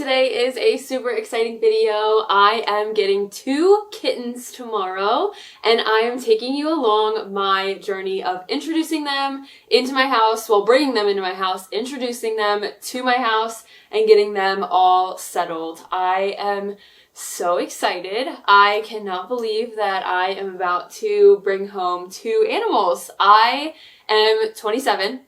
Today is a super exciting video. I am getting 2 kittens tomorrow, and I am taking you along my journey of introducing them into my house, bringing them into my house, introducing them to my house, and getting them all settled. I am so excited. I cannot believe that I am about to bring home 2 animals. I am 27.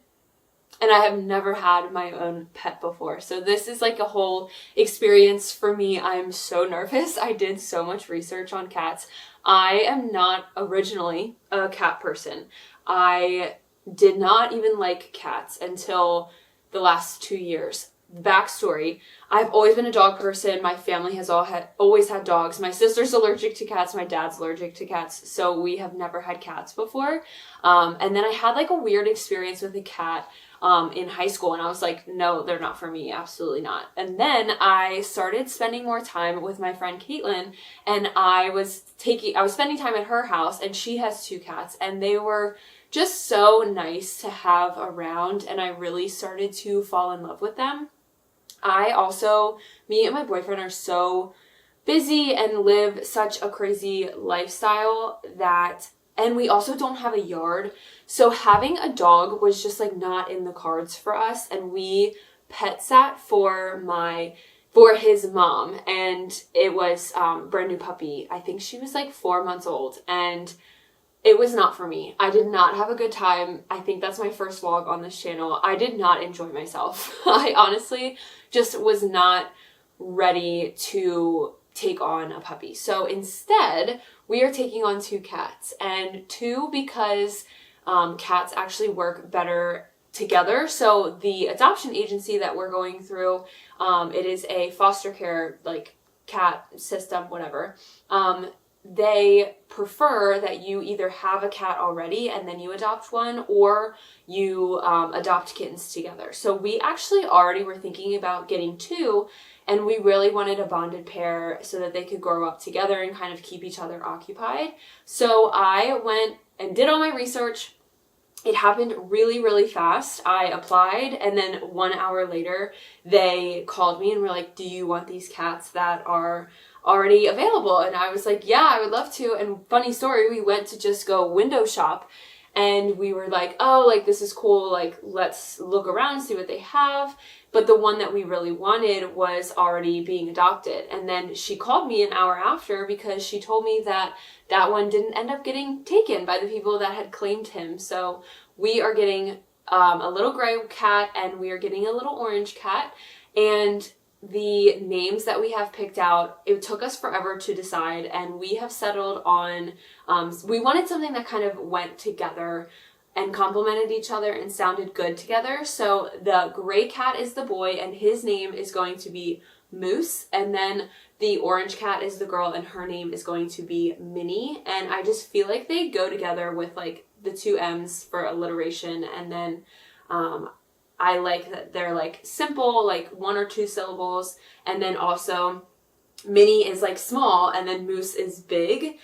And I have never had my own pet before. So this is like a whole experience for me. I'm so nervous. I did so much research on cats. I am not originally a cat person. I did not even like cats until the last 2 years. Backstory, I've always been a dog person. My family has always had dogs. My sister's allergic to cats. My dad's allergic to cats. So we have never had cats before. And then I had like a weird experience with a cat in high school, and I was like, no, they're not for me, absolutely not. And then I started spending more time with my friend Caitlin, and I was spending time at her house, and she has 2 cats, and they were just so nice to have around, and I really started to fall in love with them. Me and my boyfriend are so busy and live such a crazy lifestyle and we also don't have a yard. So having a dog was just like not in the cards for us. And we pet sat for his mom, and it was brand new puppy. I think she was like 4 months old, and it was not for me. I did not have a good time. I think that's my first vlog on this channel. I did not enjoy myself. I honestly just was not ready to take on a puppy. So instead, we are taking on 2 cats, and 2 because cats actually work better together. So the adoption agency that we're going through, it is a foster care, like cat system, whatever. They prefer that you either have a cat already and then you adopt one, or you adopt kittens together. So we actually already were thinking about getting 2, and we really wanted a bonded pair so that they could grow up together and kind of keep each other occupied. So I went and did all my research. It happened really, really fast. I applied, and then 1 hour later, they called me and were like, do you want these cats that are already available? And I was like, yeah, I would love to. And funny story, we went to just go window shop, and we were like, oh, like this is cool, like let's look around and see what they have. But the one that we really wanted was already being adopted. And then she called me an hour after because she told me that that one didn't end up getting taken by the people that had claimed him. So we are getting a little gray cat, and we are getting a little orange cat. And the names that we have picked out, it took us forever to decide, and we have settled on, we wanted something that kind of went together and complemented each other and sounded good together. So the gray cat is the boy, and his name is going to be Moose, and then the orange cat is the girl, and her name is going to be Minnie. And I just feel like they go together with like the 2 M's for alliteration, and then I like that they're like simple, like 1 or 2 syllables, and then also Minnie is like small, and then Moose is big,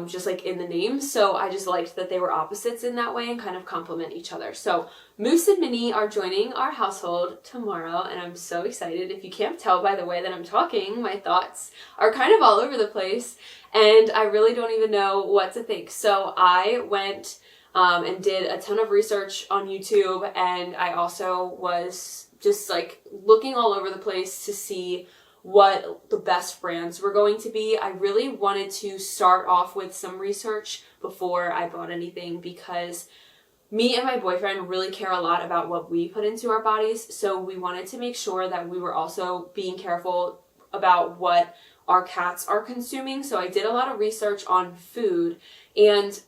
just like in the name. So I just liked that they were opposites in that way and kind of complement each other. So Moose and Minnie are joining our household tomorrow, and I'm so excited. If you can't tell by the way that I'm talking, my thoughts are kind of all over the place, and I really don't even know what to think. So I went and did a ton of research on YouTube, and I also was just like looking all over the place to see what the best brands were going to be. I really wanted to start off with some research before I bought anything, because me and my boyfriend really care a lot about what we put into our bodies. So we wanted to make sure that we were also being careful about what our cats are consuming. So I did a lot of research on food, and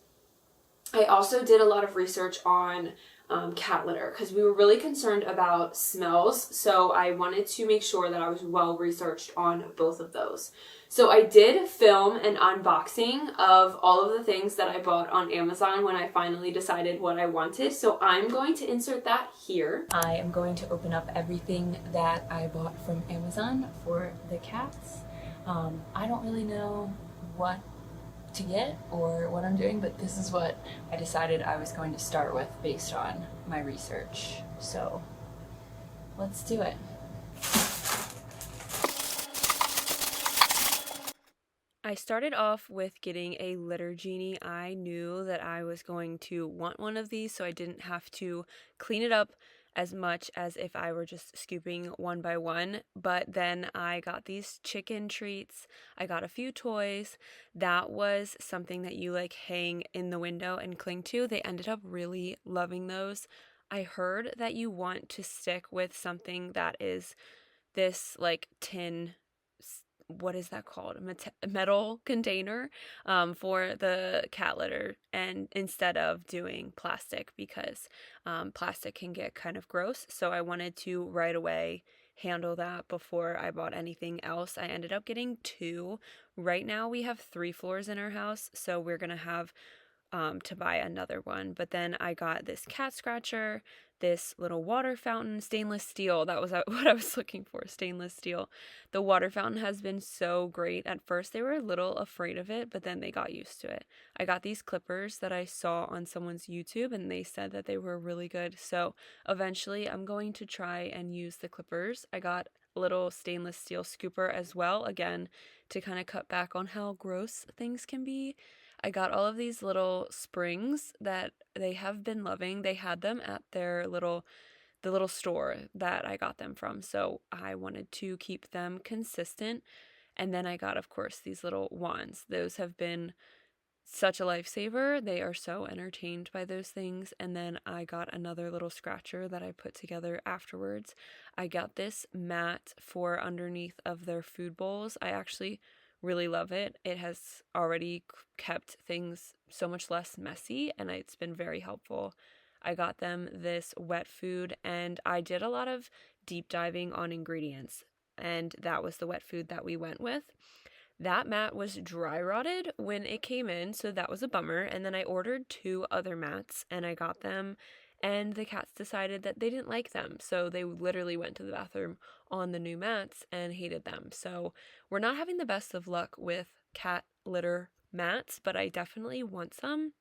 I also did a lot of research on cat litter, because we were really concerned about smells. So I wanted to make sure that I was well researched on both of those. So I did film an unboxing of all of the things that I bought on Amazon when I finally decided what I wanted. So I'm going to insert that here. I am going to open up everything that I bought from Amazon for the cats. I don't really know what to get or what I'm doing, but this is what I decided I was going to start with based on my research. So let's do it. I started off with getting a litter genie. I knew that I was going to want one of these, so I didn't have to clean it up as much as if I were just scooping one by one. But then I got these chicken treats. I got a few toys. That was something that you like hang in the window and cling to. They ended up really loving those. I heard that you want to stick with something that is this like tin, what is that called, a metal container, for the cat litter, and instead of doing plastic, because plastic can get kind of gross. So I wanted to right away handle that before I bought anything else. I ended up getting two. Right now we have 3 floors in our house, so we're gonna have to buy another one. But then I got this cat scratcher, this little water fountain, stainless steel. That was what I was looking for, stainless steel. The water fountain has been so great. At first, they were a little afraid of it, but then they got used to it. I got these clippers that I saw on someone's YouTube, and they said that they were really good. So eventually, I'm going to try and use the clippers. I got a little stainless steel scooper as well, again, to kind of cut back on how gross things can be. I got all of these little springs that they have been loving. They had them at the little store that I got them from. So I wanted to keep them consistent. And then I got, of course, these little wands. Those have been such a lifesaver. They are so entertained by those things. And then I got another little scratcher that I put together afterwards. I got this mat for underneath of their food bowls. I actually really love it. It has already kept things so much less messy, and it's been very helpful. I got them this wet food, and I did a lot of deep diving on ingredients, and that was the wet food that we went with. That mat was dry rotted when it came in, so that was a bummer. And then I ordered 2 other mats and I got them, and the cats decided that they didn't like them. So they literally went to the bathroom on the new mats and hated them. So we're not having the best of luck with cat litter mats, but I definitely want some,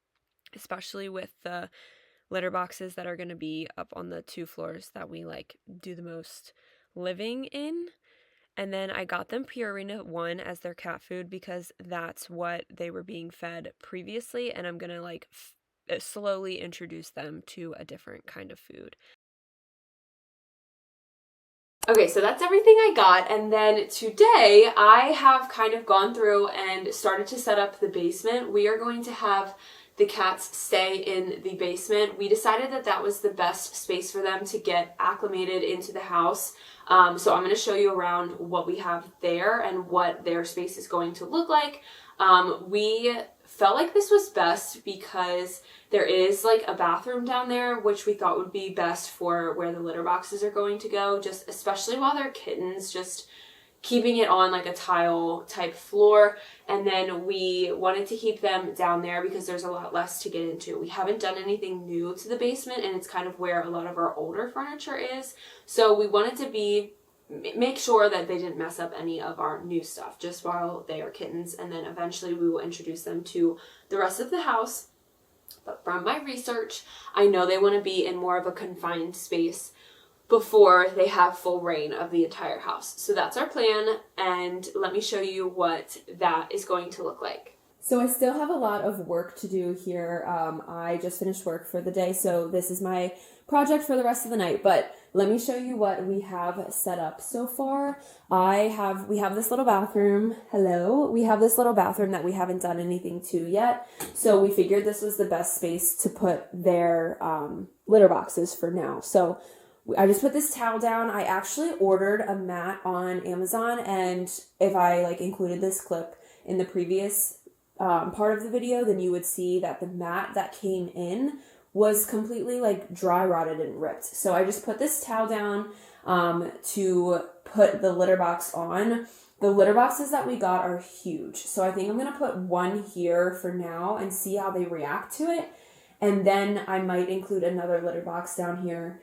especially with the litter boxes that are going to be up on the 2 floors that we like do the most living in. And then I got them Purina 1 as their cat food because that's what they were being fed previously, and I'm gonna like slowly introduce them to a different kind of food. Okay, so that's everything I got, and then today I have kind of gone through and started to set up the basement. We are going to have the cats stay in the basement. We decided that that was the best space for them to get acclimated into the house. So I'm going to show you around what we have there and what their space is going to look like. We felt like this was best because there is like a bathroom down there, which we thought would be best for where the litter boxes are going to go, just especially while they're kittens, just keeping it on like a tile type floor. And then we wanted to keep them down there because there's a lot less to get into. We haven't done anything new to the basement, and it's kind of where a lot of our older furniture is. So we wanted to make sure that they didn't mess up any of our new stuff just while they are kittens, and then eventually we will introduce them to the rest of the house. But from my research, I know they want to be in more of a confined space before they have full reign of the entire house. So that's our plan, and let me show you what that is going to look like. So I still have a lot of work to do here. I just finished work for the day, so this is my project for the rest of the night. But let me show you what we have set up so far. We have this little bathroom. Hello. We have this little bathroom that we haven't done anything to yet. So we figured this was the best space to put their litter boxes for now. So I just put this towel down. I actually ordered a mat on Amazon, and if I like included this clip in the previous part of the video, then you would see that the mat that came in was completely like dry rotted and ripped. So I just put this towel down to put the litter box on. The litter boxes that we got are huge, so I think I'm gonna put one here for now and see how they react to it, and then I might include another litter box down here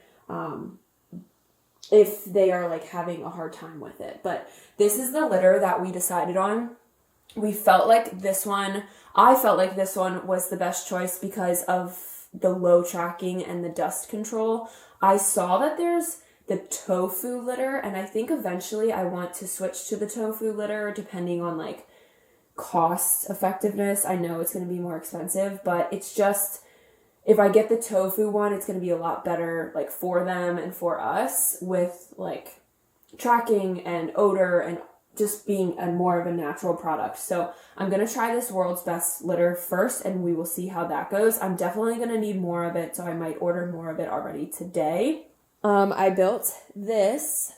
if they are like having a hard time with it. But this is the litter that we decided on. I felt like this one was the best choice because of the low tracking and the dust control. I saw that there's the tofu litter, and I think eventually I want to switch to the tofu litter depending on like cost effectiveness. I know it's going to be more expensive, but it's just, if I get the tofu one, it's going to be a lot better, like, for them and for us, with, like, tracking and odor and just being a more of a natural product. So I'm going to try this World's Best litter first, and we will see how that goes. I'm definitely going to need more of it, so I might order more of it already today. I built this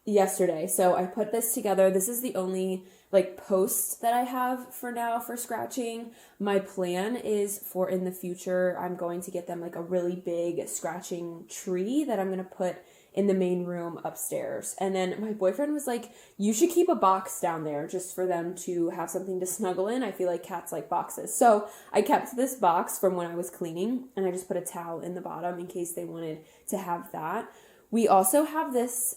yesterday, so I put this together. This is the only like post that I have for now for scratching. My plan is for in the future, I'm going to get them like a really big scratching tree that I'm going to put in the main room upstairs. And then my boyfriend was like, you should keep a box down there just for them to have something to snuggle in. I feel like cats like boxes. So I kept this box from when I was cleaning, and I just put a towel in the bottom in case they wanted to have that. We also have this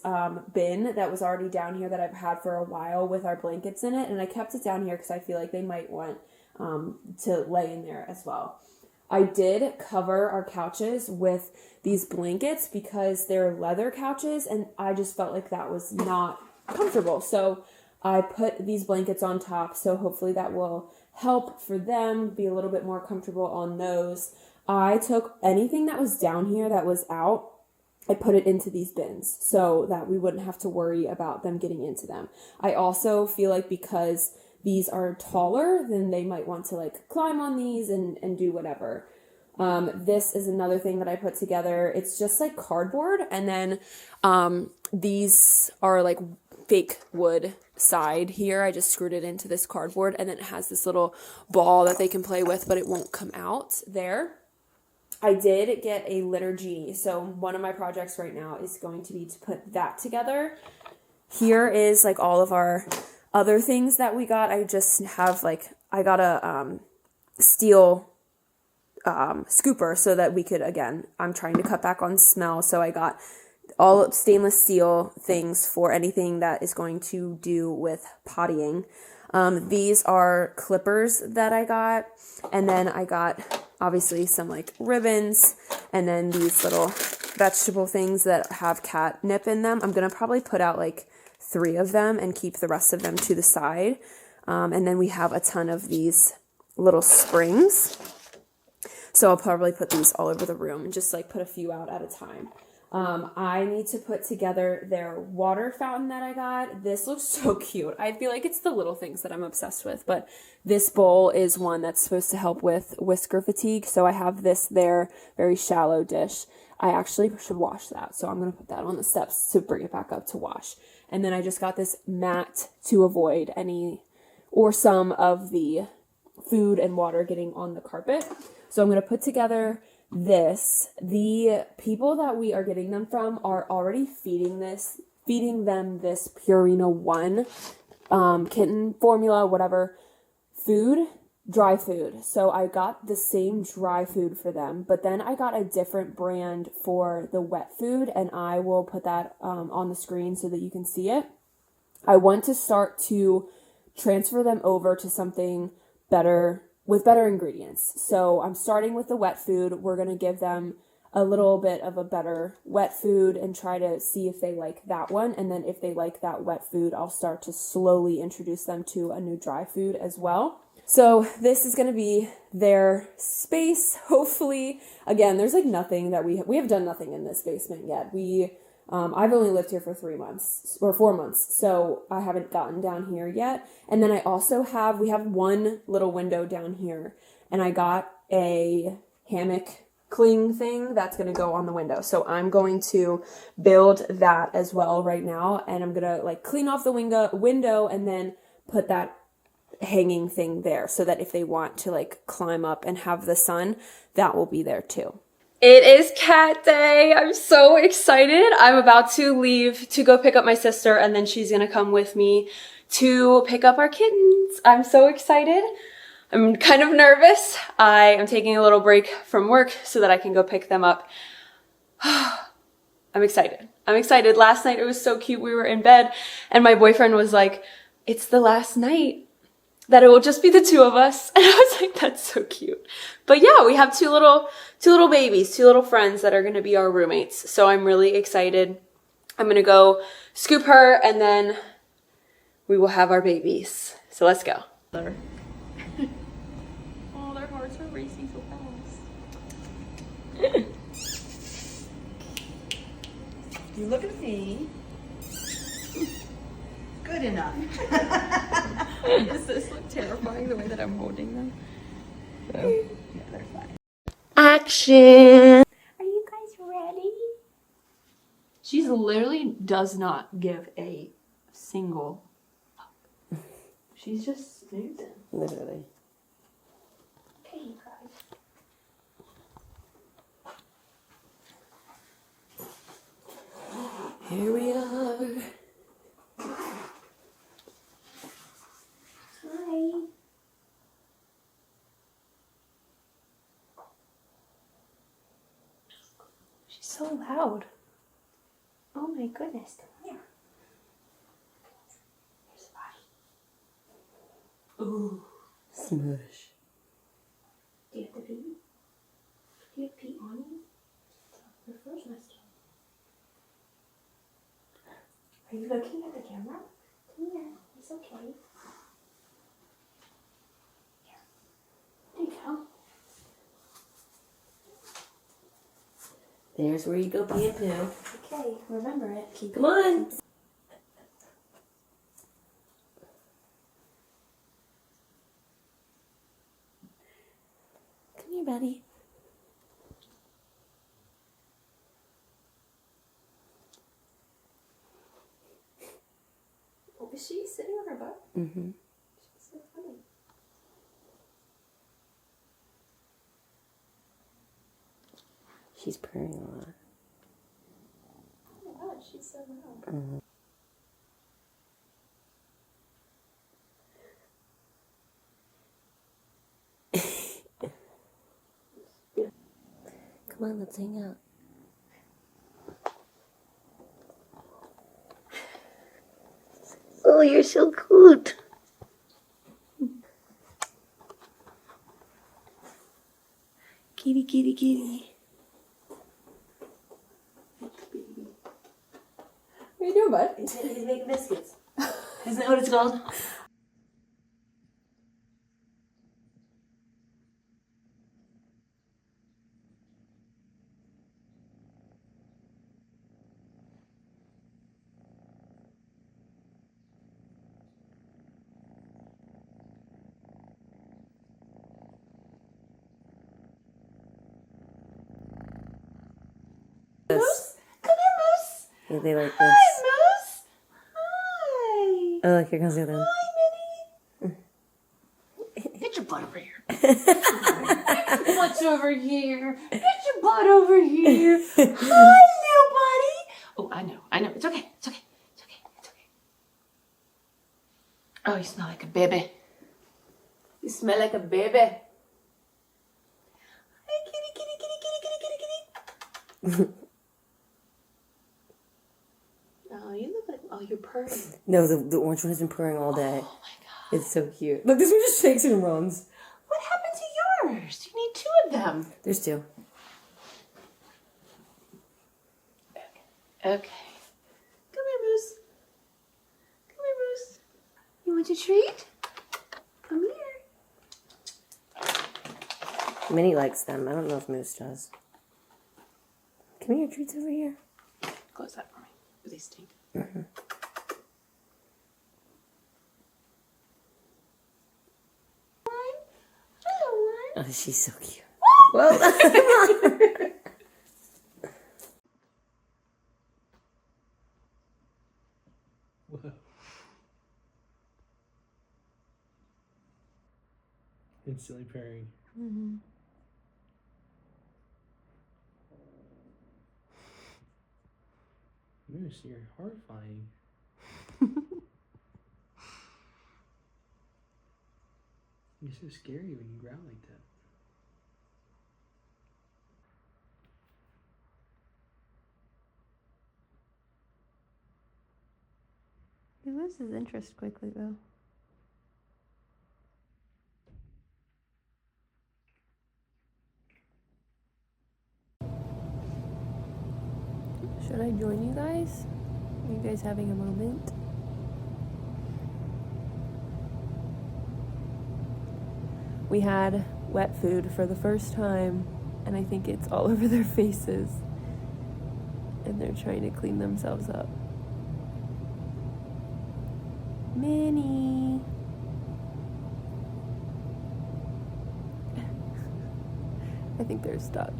bin that was already down here that I've had for a while with our blankets in it, and I kept it down here because I feel like they might want to lay in there as well. I did cover our couches with these blankets because they're leather couches, and I just felt like that was not comfortable. So I put these blankets on top, so hopefully that will help for them be a little bit more comfortable on those. I took anything that was down here that was out, I put it into these bins so that we wouldn't have to worry about them getting into them. I also feel like because these are taller, then they might want to like climb on these and do whatever. This is another thing that I put together. It's just like cardboard, and then these are like fake wood side here. I just screwed it into this cardboard, and then it has this little ball that they can play with, but it won't come out there. I did get a litter genie, so one of my projects right now is going to be to put that together. Here is like all of our other things that we got. I just have like, I got a steel scooper so that we could, again, I'm trying to cut back on smell, so I got all stainless steel things for anything that is going to do with pottying. These are clippers that I got, and then I got obviously some like ribbons, and then these little vegetable things that have catnip in them. I'm going to probably put out like 3 of them and keep the rest of them to the side. And then we have a ton of these little springs. So I'll probably put these all over the room and just like put a few out at a time. I need to put together their water fountain that I got. This looks so cute. I feel like it's the little things that I'm obsessed with, but this bowl is one that's supposed to help with whisker fatigue. So I have this there, very shallow dish. I actually should wash that. So I'm going to put that on the steps to bring it back up to wash. And then I just got this mat to avoid any or some of the food and water getting on the carpet. So I'm going to put together this. The people that we are getting them from are already feeding them this Purina 1 kitten formula, whatever, food, dry food. So I got the same dry food for them, but then I got a different brand for the wet food, and I will put that on the screen so that you can see it. I want to start to transfer them over to something better with better ingredients. So I'm starting with the wet food. We're going to give them a little bit of a better wet food and try to see if they like that one. And then if they like that wet food, I'll start to slowly introduce them to a new dry food as well. So this is going to be their space, hopefully. Again, there's like nothing that we have done nothing in this basement yet. I've only lived here for 3 months or 4 months, so I haven't gotten down here yet. And then I also we have one little window down here, and I got a hammock cling thing that's going to go on the window. So I'm going to build that as well right now, and I'm going to like clean off the window and then put that hanging thing there so that if they want to like climb up and have the sun, that will be there too. It is cat day. I'm so excited. I'm about to leave to go pick up my sister, and then she's going to come with me to pick up our kittens. I'm so excited. I'm kind of nervous. I am taking a little break from work so that I can go pick them up. I'm excited. I'm excited. Last night it was so cute. We were in bed and my boyfriend was like, it's the last night that it will just be the 2 of us. And I was like, that's so cute. But yeah, we have two little babies, 2 little friends that are going to be our roommates. So I'm really excited. I'm going to go scoop her and then we will have our babies. So let's go. There. Oh, their hearts are racing so fast. You look at me. Good enough. Does this look terrifying the way that I'm holding them? So. Yeah, they're fine. Action! Are you guys ready? She literally does not give a single fuck. She's just snoozing. Literally. Okay, you guys. Here we are. Hi. She's so loud. Oh my goodness. Come here. Here's the body. Ooh. Smush. Do you have to pee? Do you have pee on you? Your fur's messed up. Are you looking at the camera? Come here. It's okay. Here. There you go. There's where you go pee and poo. Okay, remember it. Keep Come on. Come here, buddy. Oh, is she sitting on her butt? Mm-hmm. She's so funny. She's purring a lot. Oh my god, she's so loud. Come on, let's hang out. Oh, you're so cute. Kitty, kitty, kitty. What are you doing, bud? He's making biscuits. Isn't that what it's called? Moose? Come here, Moose. Yeah, they like Hi, this. Moose. Hi. Oh, look, here comes the other one. Hi, Minnie. Get your butt over here. What's over here? Get your butt over here. Hi, little buddy. Oh, I know. It's okay. It's okay. It's okay. It's okay. Oh, you smell like a baby. You smell like a baby. Hi, kitty, kitty, kitty, kitty, kitty, kitty, kitty. Oh, you look like, oh, you're purring. No, the orange one has been purring all day. Oh my god. It's so cute. Look, this one just shakes and runs. What happened to yours? You need two of them. There's two. Okay. Come here, Moose. Come here, Moose. You want a treat? Come here. Minnie likes them. I don't know if Moose does. Come here, treats over here. Close that for me. They stink. Mm-hmm. Hello, Oh, she's so cute. Well, Instantly pairing. Mm-hmm. Moose, you're horrifying. You're so scary when you growl like that. He loses interest quickly, though. Should I join you guys? Are you guys having a moment? We had wet food for the first time, and I think it's all over their faces. And they're trying to clean themselves up. Minnie. I think they're stuck.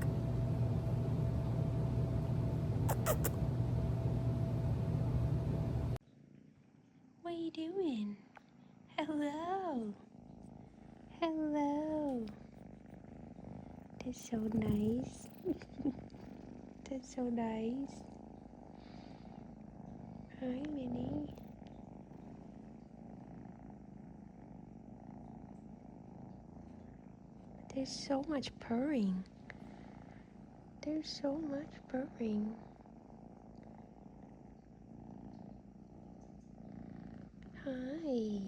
What are you doing? Hello. Hello. That's so nice. That's so nice. Hi, Minnie. There's so much purring. There's so much purring. Hi.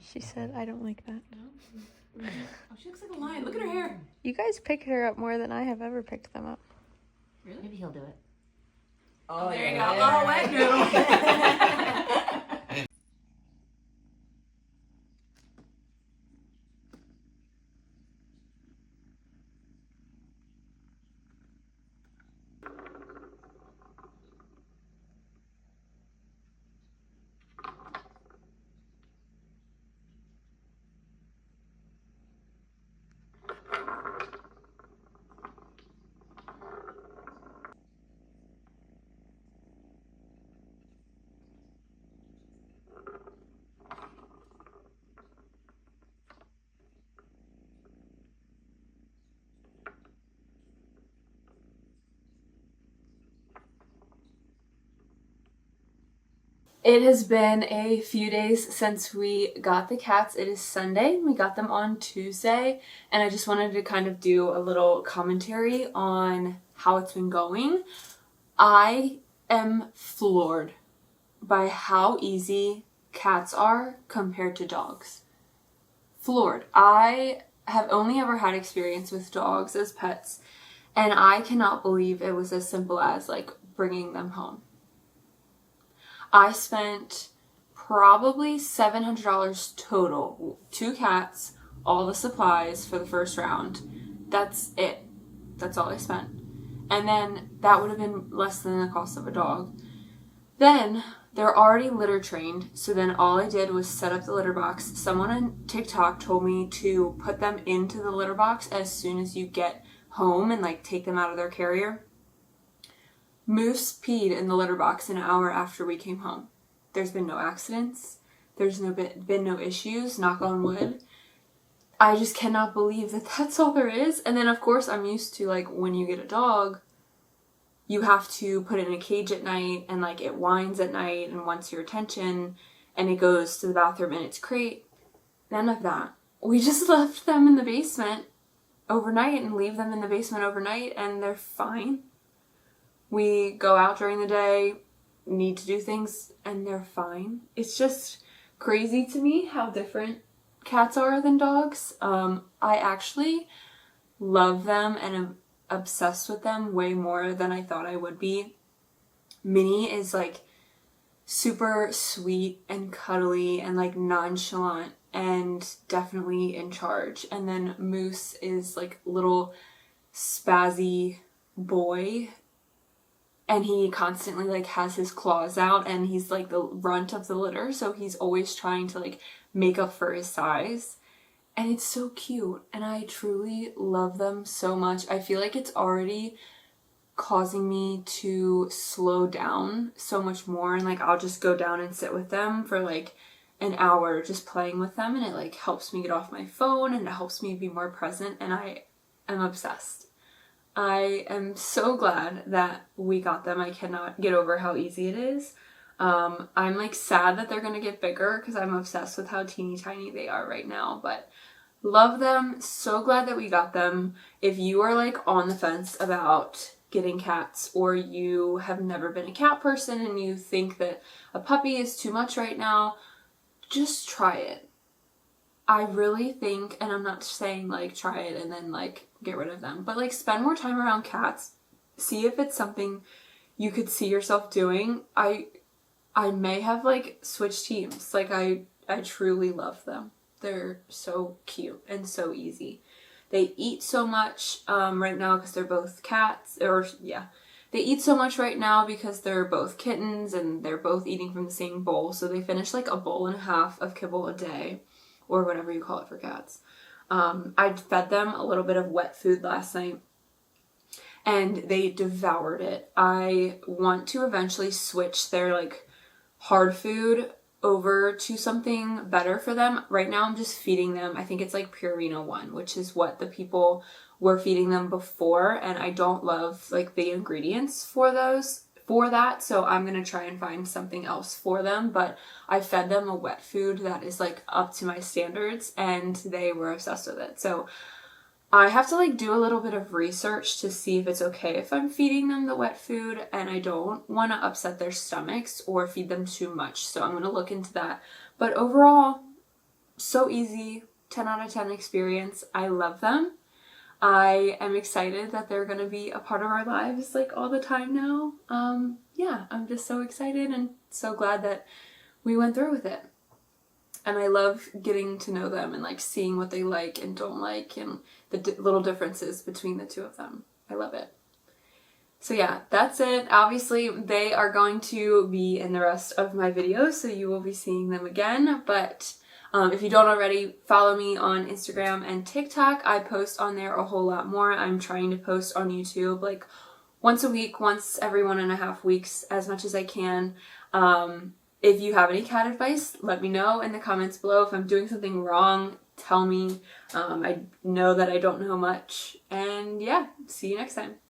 She said, I don't like that. Oh, she looks like a lion. Look at her hair. You guys picked her up more than I have ever picked them up. Really? Maybe he'll do it. Oh, there you go. Oh, wet noodle. It has been a few days since we got the cats. It is Sunday. We got them on Tuesday, and I just wanted to kind of do a little commentary on how it's been going. I am floored by how easy cats are compared to dogs. Floored. I have only ever had experience with dogs as pets, and I cannot believe it was as simple as like bringing them home. I spent probably $700 total. 2 cats, all the supplies for the first round. That's it. That's all I spent. And then that would have been less than the cost of a dog. Then they're already litter trained. So then all I did was set up the litter box. Someone on TikTok told me to put them into the litter box as soon as you get home and like take them out of their carrier. Moose peed in the litter box an hour after we came home. There's been no accidents. There's been no issues, knock on wood. I just cannot believe that that's all there is. And then, of course, I'm used to, like, when you get a dog, you have to put it in a cage at night, and, like, it whines at night and wants your attention, and it goes to the bathroom in its crate. None of that. We just left them in the basement overnight and leave them in the basement overnight, and they're fine. We go out during the day, need to do things, and they're fine. It's just crazy to me how different cats are than dogs. I actually love them and am obsessed with them way more than I thought I would be. Minnie is like super sweet and cuddly and like nonchalant and definitely in charge. And then Moose is like little spazzy boy, and he constantly like has his claws out, and he's like the runt of the litter, so he's always trying to like make up for his size. And it's so cute, and I truly love them so much. I feel like it's already causing me to slow down so much more, and like I'll just go down and sit with them for like an hour just playing with them, and it like helps me get off my phone and it helps me be more present, and I am obsessed. I am so glad that we got them. I cannot get over how easy it is. I'm like sad that they're gonna get bigger because I'm obsessed with how teeny tiny they are right now, but love them. So glad that we got them. If you are like on the fence about getting cats, or you have never been a cat person and you think that a puppy is too much right now, just try it. I really think, and I'm not saying like try it and then like get rid of them, but like spend more time around cats. See if it's something you could see yourself doing. I may have like switched teams. Like I I truly love them. They're so cute and so easy. They eat so much right now because they're both cats, or yeah. They eat so much right now because they're both kittens and they're both eating from the same bowl. So they finish like a bowl and a half of kibble a day, or whatever you call it for cats. I fed them a little bit of wet food last night and they devoured it. I want to eventually switch their like hard food over to something better for them. Right now I'm just feeding them, I think it's like Purina 1, which is what the people were feeding them before, and I don't love like the ingredients for that, so I'm gonna try and find something else for them. But I fed them a wet food that is like up to my standards and they were obsessed with it. So I have to like do a little bit of research to see if it's okay if I'm feeding them the wet food, and I don't want to upset their stomachs or feed them too much, so I'm going to look into that. But overall, so easy, 10 out of 10 experience. I love them. I am excited that they're going to be a part of our lives like all the time now. Yeah, I'm just so excited and so glad that we went through with it. And I love getting to know them and like seeing what they like and don't like and the little differences between the two of them. I love it. So yeah, that's it. Obviously, they are going to be in the rest of my videos, so you will be seeing them again. But if you don't already, follow me on Instagram and TikTok. I post on there a whole lot more. I'm trying to post on YouTube like once a week, once every 1.5 weeks, as much as I can. If you have any cat advice, let me know in the comments below. If I'm doing something wrong, tell me. I know that I don't know much. And yeah, see you next time.